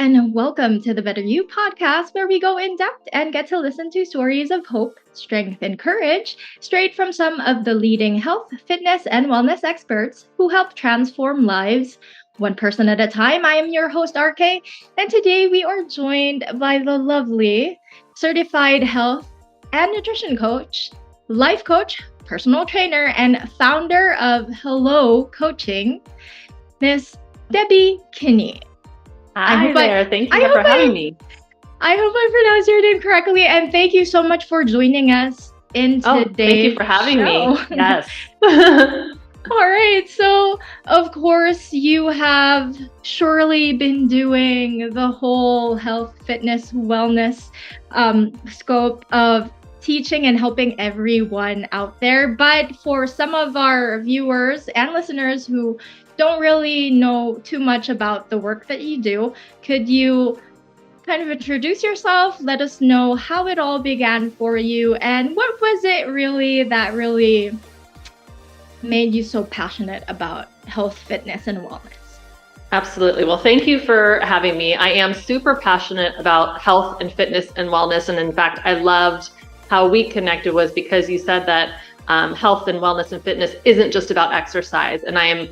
and welcome to the BetterU Podcast, where we go in depth and get to listen to stories of hope, strength, and courage straight from some of the leading health, fitness, and wellness experts who help transform lives one person at a time. I am your host, RKaye, and today we are joined by the lovely certified health and nutrition coach, life coach, personal trainer, and founder of Hello Coaching, Miss Debi Kinney. Hi there. Thank you for having me. I hope I pronounced your name correctly, and thank you so much for joining us in today's Thank you for having me. Yes. All right. So, of course, you have surely been doing the whole health, fitness, wellness scope of teaching and helping everyone out there. But for some of our viewers and listeners who don't really know too much about the work that you do, could you kind of introduce yourself, let us know how it all began for you, and what was it really that really made you so passionate about health, fitness, and wellness? Absolutely. Well, thank you for having me. I am super passionate about health and fitness and wellness. And in fact, I loved how we connected was because you said that health and wellness and fitness isn't just about exercise. And I am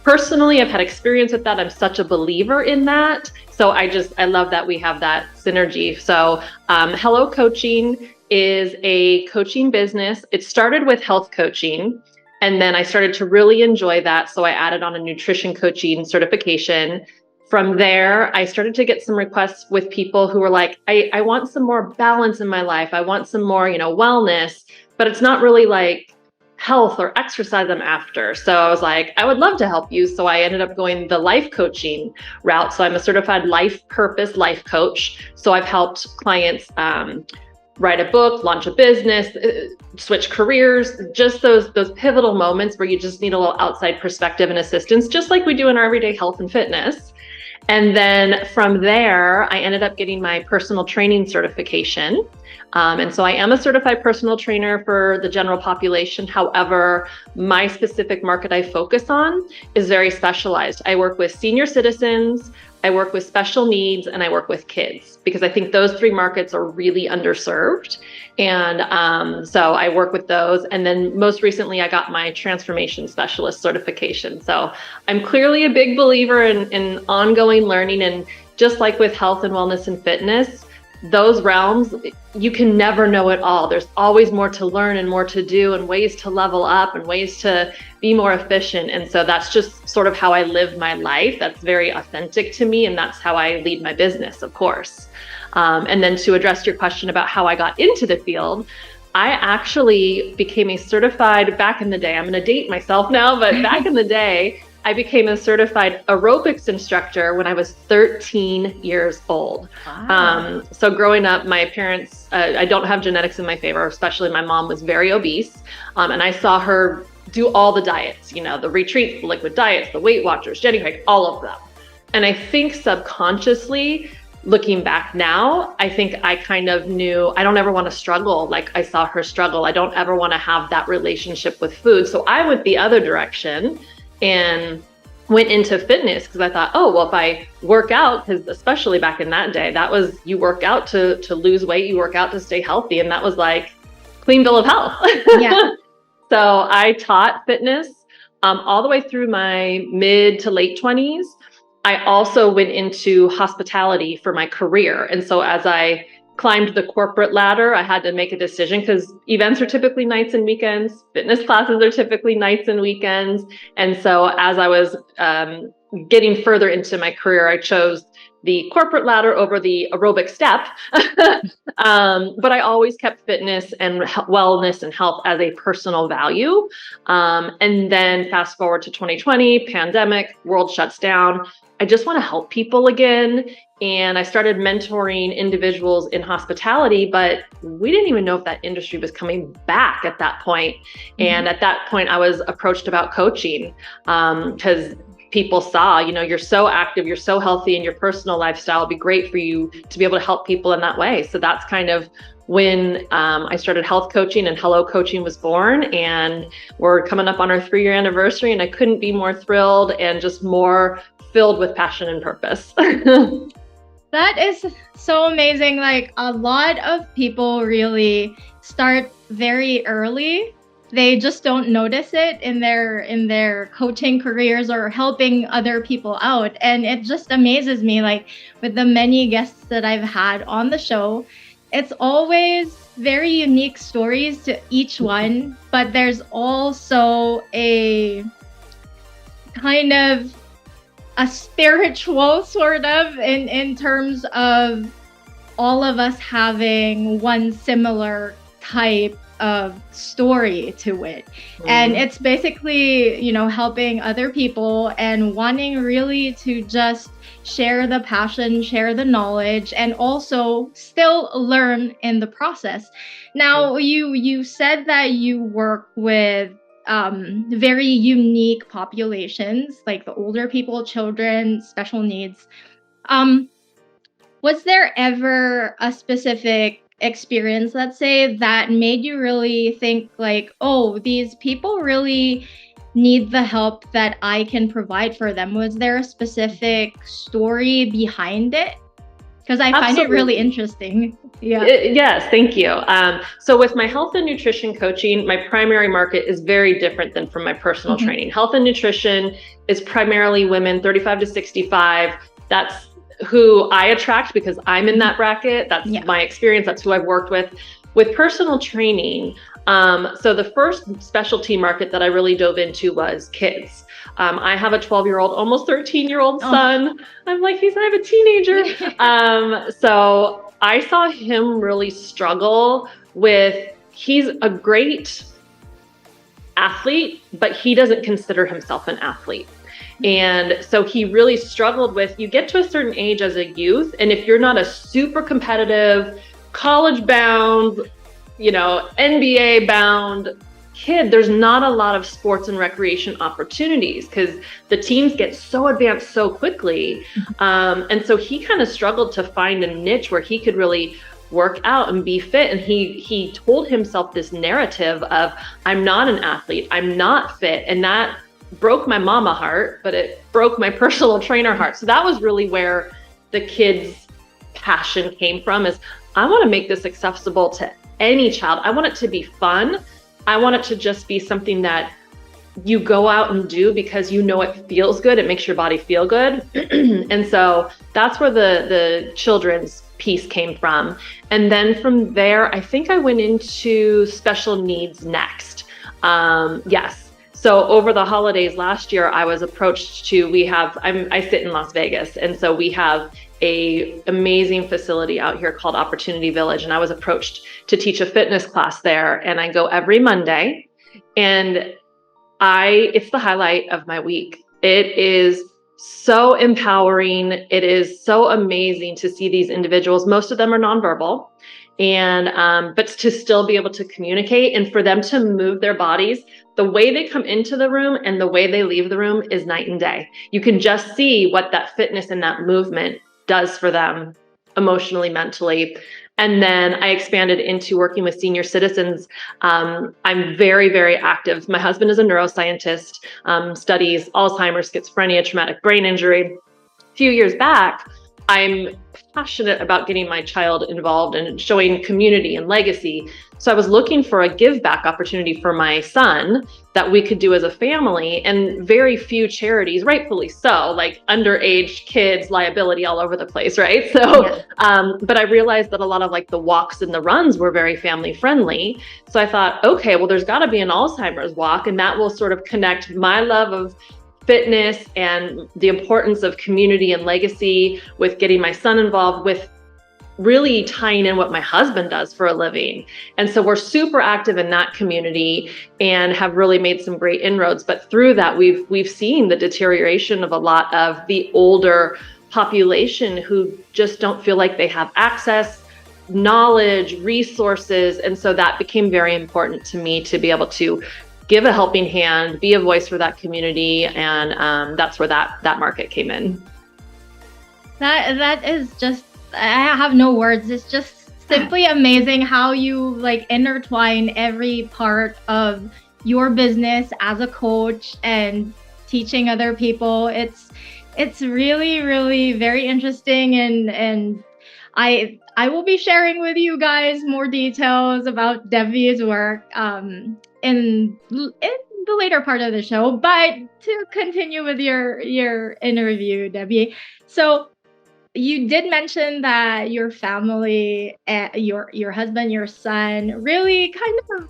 personally, I've had experience with that. I'm such a believer in that. So I love that we have that synergy. So Hello Coaching is a coaching business. It started with health coaching, and then I started to really enjoy that. So I added on a nutrition coaching certification. From there, I started to get some requests with people who were like, I want some more balance in my life. I want some more, wellness, but it's not really like health or exercise I'm after. So I was like, I would love to help you. So I ended up going the life coaching route. So I'm a certified life purpose life coach. So I've helped clients write a book, launch a business, switch careers, just those pivotal moments where you just need a little outside perspective and assistance, just like we do in our everyday health and fitness. And then from there, I ended up getting my personal training certification. And so I am a certified personal trainer for the general population. However, my specific market I focus on is very specialized. I work with senior citizens, I work with special needs, and I work with kids, because I think those three markets are really underserved. And so I work with those. And then most recently, I got my transformation specialist certification. So I'm clearly a big believer in ongoing learning. And just like with health and wellness and fitness, those realms, you can never know it all. There's always more to learn and more to do and ways to level up and ways to be more efficient. And so that's just sort of how I live my life. That's very authentic to me. And that's how I lead my business, of course. And then to address your question about how I got into the field, I actually became a certified, back in the day, I'm going to date myself now, but back in the day, I became a certified aerobics instructor when I was 13 years old. Wow. So growing up, my parents, I don't have genetics in my favor, especially my mom was very obese. And I saw her do all the diets, the retreats, the liquid diets, the Weight Watchers, Jenny Craig, all of them. And I think subconsciously, looking back now, I think I kind of knew I don't ever want to struggle like I saw her struggle. I don't ever want to have that relationship with food. So I went the other direction and went into fitness because I thought, oh, well, if I work out, because especially back in that day, that was, you work out to lose weight, you work out to stay healthy. And that was like clean bill of health. Yeah. So I taught fitness all the way through my mid to late 20s. I also went into hospitality for my career. And so as I climbed the corporate ladder, I had to make a decision because events are typically nights and weekends. Fitness classes are typically nights and weekends. And so as I was getting further into my career, I chose the corporate ladder over the aerobic step. But I always kept fitness and wellness and health as a personal value. And then fast forward to 2020, pandemic, world shuts down. I just want to help people again. And I started mentoring individuals in hospitality, but we didn't even know if that industry was coming back at that point. And at that point, I was approached about coaching because people saw, you're so active, you're so healthy in your personal lifestyle. It'd be great for you to be able to help people in that way. So that's kind of when I started health coaching and Hello Coaching was born, and we're coming up on our 3-year anniversary, and I couldn't be more thrilled and just more filled with passion and purpose. That is so amazing. Like, a lot of people really start very early. They just don't notice it in their coaching careers or helping other people out. And it just amazes me, like with the many guests that I've had on the show, it's always very unique stories to each one, but there's also a kind of a spiritual sort of in terms of all of us having one similar type of story to it. And it's basically, you know, helping other people and wanting really to just share the passion, share the knowledge, and also still learn in the process. Now, you said that you work with very unique populations, like the older people, children, special needs. Was there ever a specific experience, let's say, that made you really think like, oh, these people really need the help that I can provide for them? Was there a specific story behind it? Because I find it really interesting. Yeah. Yes, thank you. So with my health and nutrition coaching, my primary market is very different than from my personal training. Health and nutrition is primarily women 35 to 65. That's who I attract because I'm in that bracket. That's my experience. That's who I've worked with. With personal training, so the first specialty market that I really dove into was kids. I have a 12-year-old, almost 13-year-old son. I'm like, I have a teenager. So I saw him really struggle with, he's a great athlete, but he doesn't consider himself an athlete. And so he really struggled with, you get to a certain age as a youth, and if you're not a super competitive, college bound, you know, NBA bound kid, there's not a lot of sports and recreation opportunities because the teams get so advanced so quickly. And so he kind of struggled to find a niche where he could really work out and be fit. And he told himself this narrative of, I'm not an athlete, I'm not fit. And that broke my mama heart, but it broke my personal trainer heart. So that was really where the kids' passion came from, is I want to make this accessible to any child. I want it to be fun. I want it to just be something that you go out and do because you know it feels good. It makes your body feel good. And so that's where the children's piece came from. And then from there, I think I went into special needs next. Yes. So over the holidays last year, I was approached to, I sit in Las Vegas. And so we have a amazing facility out here called Opportunity Village. And I was approached to teach a fitness class there. And I go every Monday, and it's the highlight of my week. It is so empowering. It is so amazing to see these individuals. Most of them are nonverbal, and but to still be able to communicate and for them to move their bodies. The way they come into the room and the way they leave the room is night and day. You can just see what that fitness and that movement does for them emotionally, mentally. And then I expanded into working with senior citizens. I'm very, very active. My husband is a neuroscientist, studies Alzheimer's, schizophrenia, traumatic brain injury. A few years back, I'm passionate about getting my child involved and showing community and legacy. So I was looking for a give back opportunity for my son that we could do as a family, and very few charities, rightfully so, like underage kids, liability all over the place, right? So, but I realized that a lot of like the walks and the runs were very family friendly. So I thought, okay, well, there's got to be an Alzheimer's walk, and that will sort of connect my love of fitness and the importance of community and legacy with getting my son involved with really tying in what my husband does for a living. And so we're super active in that community and have really made some great inroads. But through that, we've seen the deterioration of a lot of the older population who just don't feel like they have access, knowledge, resources. And so that became very important to me to be able to give a helping hand, be a voice for that community. And that's where that market came in. That is just, I have no words. It's just simply amazing how you like intertwine every part of your business as a coach and teaching other people. It's really, really very interesting, and I will be sharing with you guys more details about Debi's work in the later part of the show. But to continue with your interview, Debi, so you did mention that your family, your husband, your son, really kind of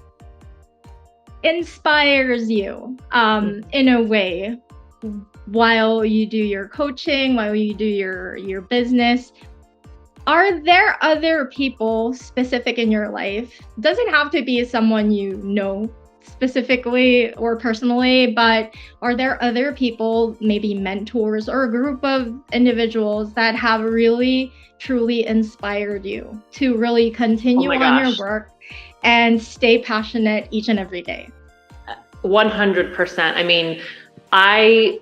inspires you in a way while you do your coaching, while you do your business. Are there other people specific in your life? Doesn't have to be someone you know specifically or personally, but are there other people, maybe mentors or a group of individuals that have really truly inspired you to really continue on your work and stay passionate each and every day? 100%. I mean, I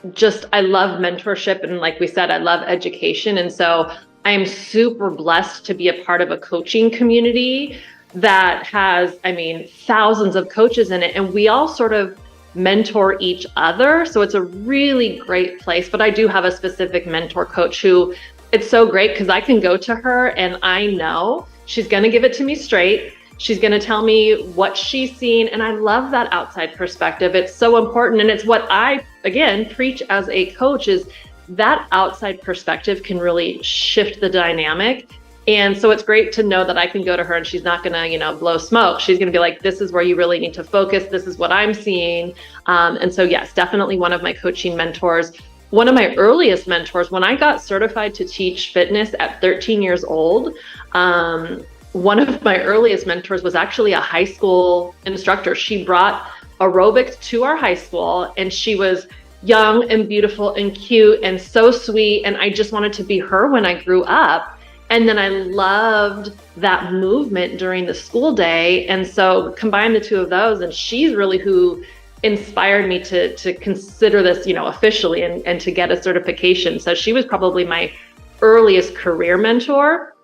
love mentorship. And like we said, I love education. And so I am super blessed to be a part of a coaching community that has, I mean, thousands of coaches in it. And we all sort of mentor each other. So it's a really great place. But I do have a specific mentor coach who, it's so great because I can go to her and I know she's going to give it to me straight. She's going to tell me what she's seen. And I love that outside perspective. It's so important. And it's what I, again, preach as a coach, is that outside perspective can really shift the dynamic. And so it's great to know that I can go to her and she's not going to, blow smoke. She's going to be like, this is where you really need to focus. This is what I'm seeing. And so, yes, definitely one of my coaching mentors. One of my earliest mentors, when I got certified to teach fitness at 13 years old, one of my earliest mentors was actually a high school instructor. She brought aerobics to our high school, and she was young and beautiful and cute and so sweet. And I just wanted to be her when I grew up. And then I loved that movement during the school day. And so combine the two of those, and she's really who inspired me to consider this, officially and to get a certification. So she was probably my earliest career mentor.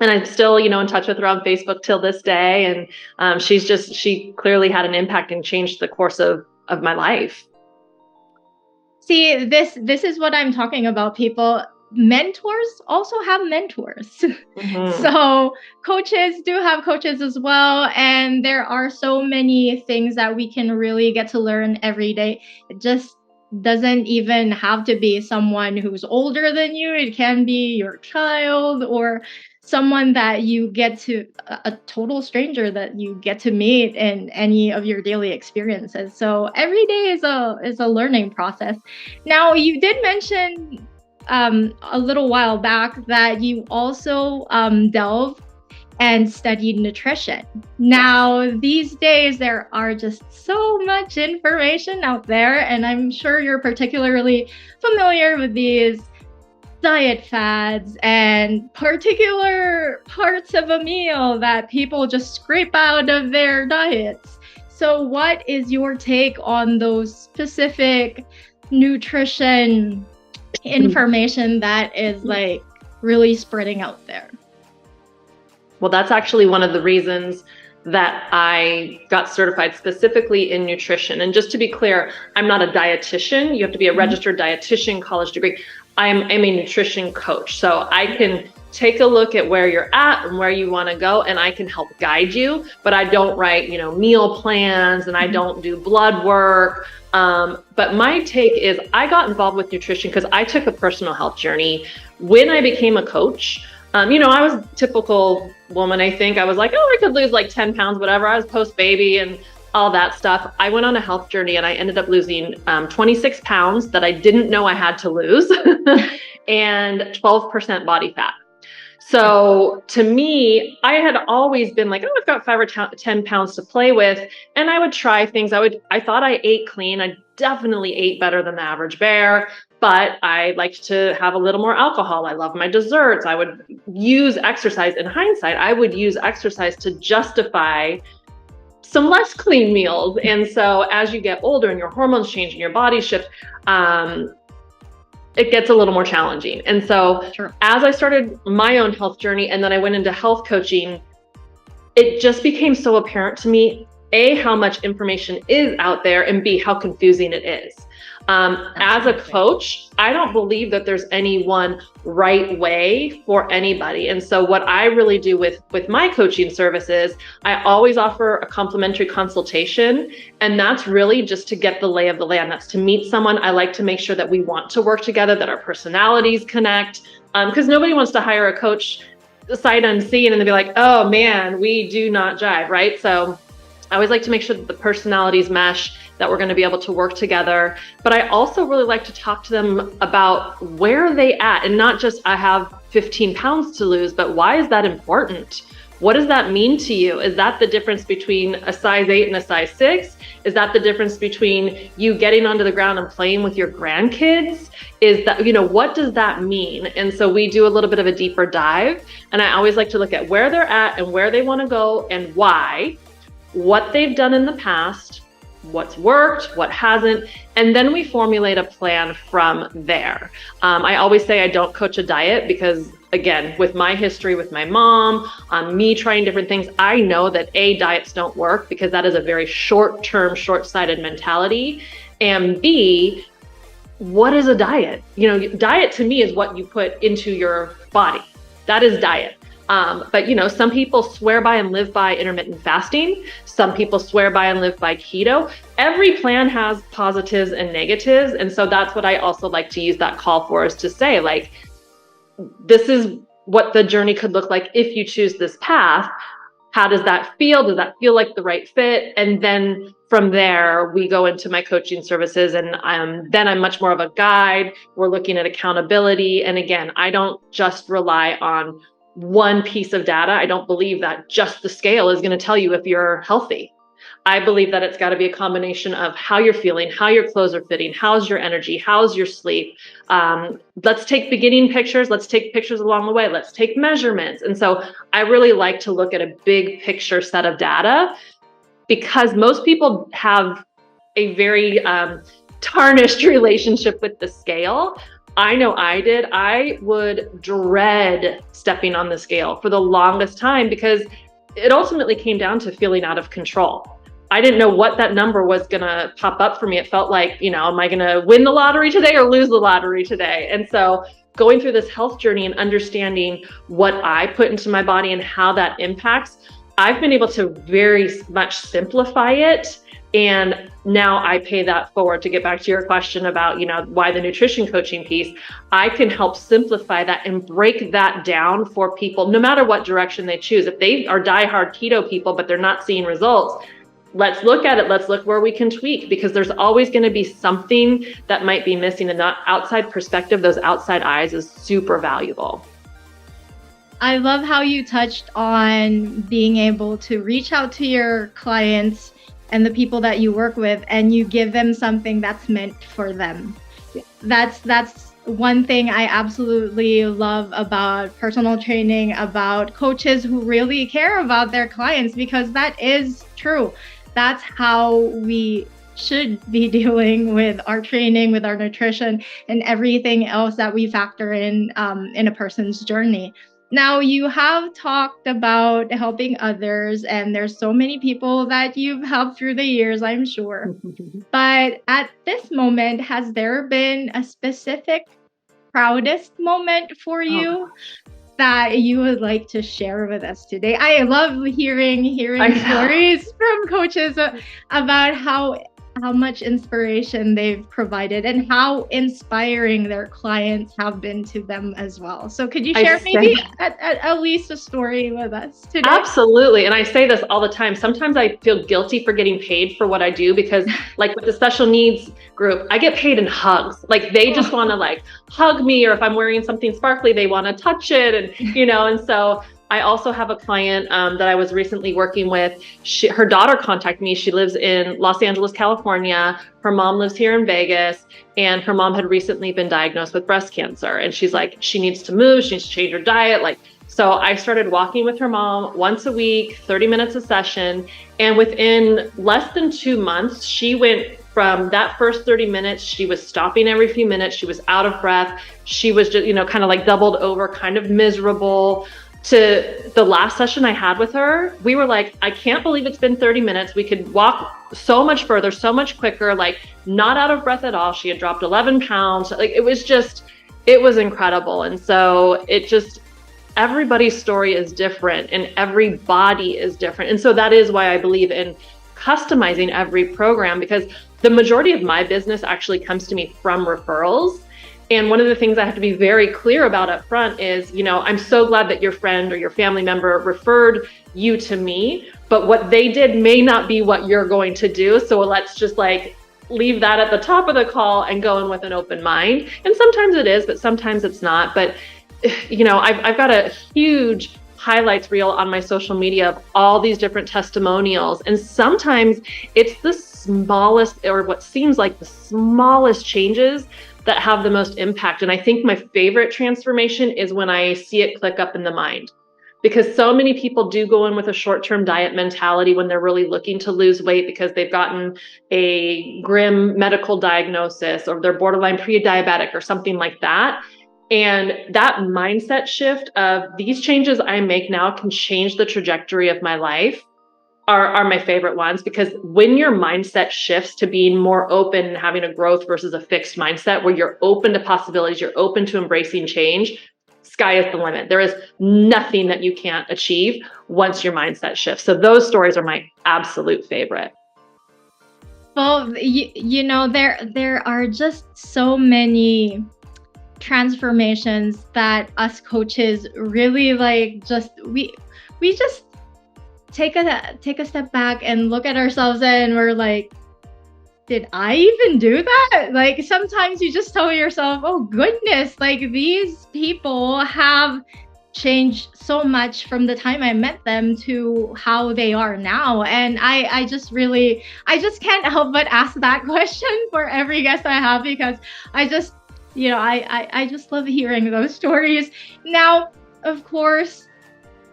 And I'm still, in touch with her on Facebook till this day. And she clearly had an impact and changed the course of my life. See, this is what I'm talking about, people. Mentors also have mentors. Mm-hmm. So coaches do have coaches as well. And there are so many things that we can really get to learn every day. It just doesn't even have to be someone who's older than you. It can be your child or someone that you get to, a total stranger that you get to meet in any of your daily experiences. So every day is a learning process. Now, you did mention a little while back that you also delve and studied nutrition. Now, these days, there are just so much information out there, and I'm sure you're particularly familiar with these diet fads and particular parts of a meal that people just scrape out of their diets. So what is your take on those specific nutrition information that is like really spreading out there? Well, that's actually one of the reasons that I got certified specifically in nutrition. And just to be clear, I'm not a dietitian. You have to be a registered dietitian, college degree. I'm a nutrition coach. So I can take a look at where you're at and where you want to go, and I can help guide you, but I don't write, meal plans, and I don't do blood work. But my take is I got involved with nutrition because I took a personal health journey. When I became a coach, I was a typical woman, I think. I was like, I could lose like 10 pounds, whatever. I was post-baby and all that stuff. I went on a health journey and I ended up losing 26 pounds that I didn't know I had to lose and 12% body fat. So to me, I had always been like, I've got 5 or 10 pounds to play with. And I would try things. I thought I ate clean. I definitely ate better than the average bear, but I liked to have a little more alcohol. I love my desserts. I would use exercise. In hindsight, I would use exercise to justify some less clean meals. And so as you get older and your hormones change and your body shifts, it gets a little more challenging. And so Sure. as I started my own health journey and then I went into health coaching, it just became so apparent to me, A, how much information is out there, and B, how confusing it is. As a coach, I don't believe that there's any one right way for anybody. And so what I really do with my coaching services, I always offer a complimentary consultation. And that's really just to get the lay of the land. That's to meet someone. I like to make sure that we want to work together, that our personalities connect, because nobody wants to hire a coach sight unseen and then be like, oh man, we do not jive, right? So I always like to make sure that the personalities mesh, that we're going to be able to work together. But I also really like to talk to them about where are they at, and not just I have 15 pounds to lose, but why is that important? What does that mean to you? Is that the difference between a size 8 and a size 6? Is that the difference between you getting onto the ground and playing with your grandkids? Is that, what does that mean? And so we do a little bit of a deeper dive. And I always like to look at where they're at and where they want to go and why, what they've done in the past, what's worked, what hasn't, and then we formulate a plan from there. I always say I don't coach a diet because, again, with my history with my mom, me trying different things, I know that A, diets don't work because that is a very short-term, short-sighted mentality, and B, what is a diet? Diet to me is what you put into your body. That is diet. But some people swear by and live by intermittent fasting. Some people swear by and live by keto. Every plan has positives and negatives. And so that's what I also like to use that call for, is to say, like, this is what the journey could look like if you choose this path. How does that feel? Does that feel like the right fit? And then from there, we go into my coaching services, and then I'm much more of a guide. We're looking at accountability. And again, I don't just rely on one piece of data. I don't believe that just the scale is going to tell you if you're healthy. I believe that it's got to be a combination of how you're feeling, how your clothes are fitting, how's your energy, how's your sleep. Let's take beginning pictures. Let's take pictures along the way. Let's take measurements. And so I really like to look at a big picture set of data, because most people have a very tarnished relationship with the scale. I know I did. I would dread stepping on the scale for the longest time because it ultimately came down to feeling out of control. I didn't know what that number was going to pop up for me. It felt like, am I going to win the lottery today or lose the lottery today? And so going through this health journey and understanding what I put into my body and how that impacts, I've been able to very much simplify it. And now I pay that forward. To get back to your question about, why the nutrition coaching piece, I can help simplify that and break that down for people, no matter what direction they choose. If they are diehard keto people, but they're not seeing results, let's look at it. Let's look where we can tweak, because there's always going to be something that might be missing, and that outside perspective, those outside eyes, is super valuable. I love how you touched on being able to reach out to your clients and the people that you work with, and you give them something that's meant for them. That's one thing I absolutely love about personal training, about coaches who really care about their clients, because that is true. That's how we should be dealing with our training, with our nutrition, and everything else that we factor in a person's journey. Now, you have talked about helping others, and there's so many people that you've helped through the years, I'm sure. But at this moment, has there been a specific proudest moment for you that you would like to share with us today? I love hearing stories from coaches about how much inspiration they've provided and how inspiring their clients have been to them as well. So could you share maybe at least a story with us today? Absolutely. And I say this all the time. Sometimes I feel guilty for getting paid for what I do, because like with the special needs group, I get paid in hugs. Like they just want to hug me, or if I'm wearing something sparkly, they want to touch it. And, and so I also have a client that I was recently working with. Her daughter contacted me. She lives in Los Angeles, California. Her mom lives here in Vegas, and her mom had recently been diagnosed with breast cancer. And she's like, she needs to move. She needs to change her diet. So I started walking with her mom once a week, 30 minutes a session. And within less than 2 months, she went from that first 30 minutes, she was stopping every few minutes. She was out of breath. She was just, kind of like doubled over, kind of miserable. To the last session I had with her, we were like, I can't believe it's been 30 minutes. We could walk so much further, so much quicker, like not out of breath at all. She had dropped 11 pounds. Like it was incredible. And so everybody's story is different and every body is different. And so that is why I believe in customizing every program, because the majority of my business actually comes to me from referrals. And one of the things I have to be very clear about up front is, I'm so glad that your friend or your family member referred you to me, but what they did may not be what you're going to do. So let's just leave that at the top of the call and go in with an open mind. And sometimes it is, but sometimes it's not. But, I've got a huge highlights reel on my social media of all these different testimonials. And sometimes it's the smallest, or what seems like the smallest changes that have the most impact. And I think my favorite transformation is when I see it click up in the mind, because so many people do go in with a short-term diet mentality when they're really looking to lose weight because they've gotten a grim medical diagnosis or they're borderline pre-diabetic or something like that. And that mindset shift of these changes I make now can change the trajectory of my life are my favorite ones, because when your mindset shifts to being more open and having a growth versus a fixed mindset where you're open to possibilities, you're open to embracing change, sky is the limit. There is nothing that you can't achieve once your mindset shifts. So those stories are my absolute favorite. Well, there are just so many transformations that us coaches really we just take a step back and look at ourselves and we're like, did I even do that? Like sometimes you just tell yourself, oh goodness, like these people have changed so much from the time I met them to how they are now. And I just can't help but ask that question for every guest I have, because I just love hearing those stories. Now, of course,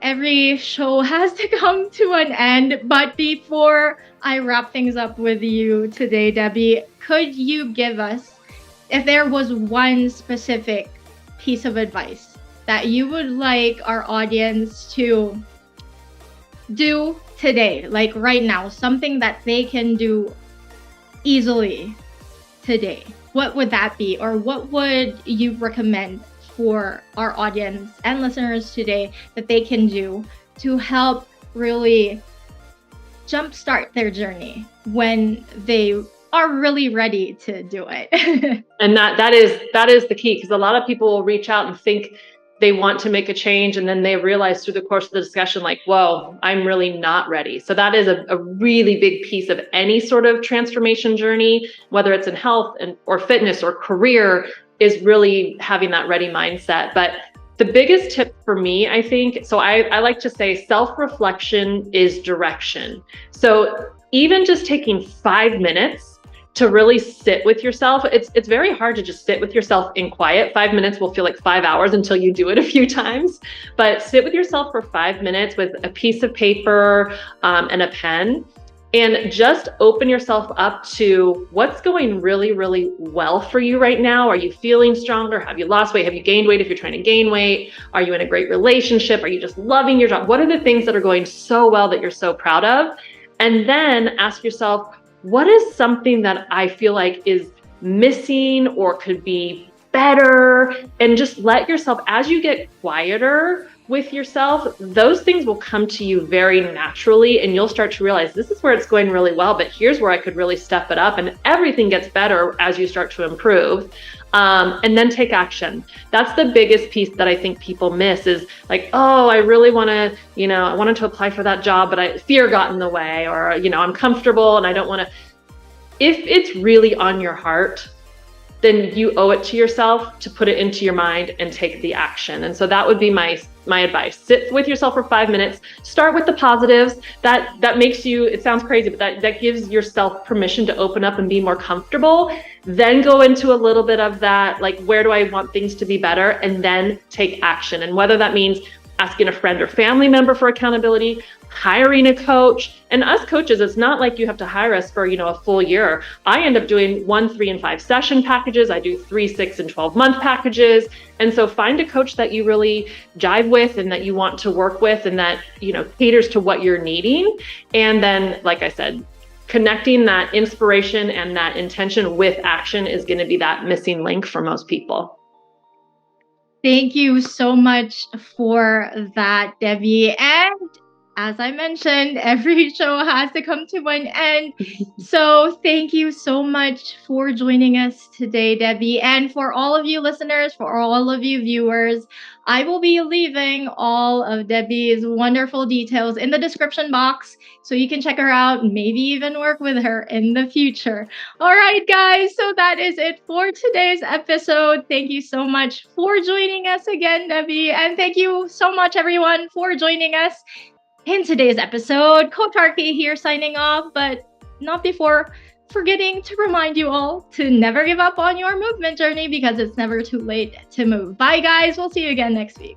every show has to come to an end, but before I wrap things up with you today, Debi, could you give us, if there was one specific piece of advice that you would like our audience to do today, like right now, something that they can do easily today, what would that be? Or what would you recommend for our audience and listeners today that they can do to help really jumpstart their journey when they are really ready to do it? And that is the key, because a lot of people will reach out and think they want to make a change, and then they realize through the course of the discussion, like, whoa, I'm really not ready. So that is a really big piece of any sort of transformation journey, whether it's in health or fitness or career, is really having that ready mindset. But the biggest tip for me, I think, so I like to say self-reflection is direction. So even just taking 5 minutes to really sit with yourself, it's very hard to just sit with yourself in quiet. 5 minutes will feel like 5 hours until you do it a few times, but sit with yourself for 5 minutes with a piece of paper and a pen, and just open yourself up to what's going really, really well for you right now. Are you feeling stronger? Have you lost weight? Have you gained weight if you're trying to gain weight? Are you in a great relationship? Are you just loving your job? What are the things that are going so well that you're so proud of? And then ask yourself, what is something that I feel like is missing or could be better? And just let yourself, as you get quieter with yourself, those things will come to you very naturally, and you'll start to realize this is where it's going really well, but here's where I could really step it up, and everything gets better as you start to improve. And then take action. That's the biggest piece that I think people miss, is like, oh, I really want to, I wanted to apply for that job, but fear got in the way, or, I'm comfortable and I don't want to. If it's really on your heart, then you owe it to yourself to put it into your mind and take the action. And so that would be my advice. Sit with yourself for 5 minutes. Start with the positives. That makes you, it sounds crazy, but that gives yourself permission to open up and be more comfortable. Then go into a little bit of that, like, where do I want things to be better? And then take action. And whether that means asking a friend or family member for accountability, hiring a coach. And us coaches, it's not like you have to hire us for, a full year. I end up doing 1, 3, and 5 session packages. I do 3, 6, and 12-month packages. And so find a coach that you really jive with and that you want to work with and that, caters to what you're needing. And then, like I said, connecting that inspiration and that intention with action is going to be that missing link for most people. Thank you so much for that, Debi. And as I mentioned, every show has to come to an end. So thank you so much for joining us today, Debi. And for all of you listeners, for all of you viewers, I will be leaving all of Debi's wonderful details in the description box so you can check her out, maybe even work with her in the future. All right, guys. So that is it for today's episode. Thank you so much for joining us again, Debi. And thank you so much, everyone, for joining us in today's episode. Coach RKaye here signing off, but not before forgetting to remind you all to never give up on your movement journey because it's never too late to move. Bye, guys. We'll see you again next week.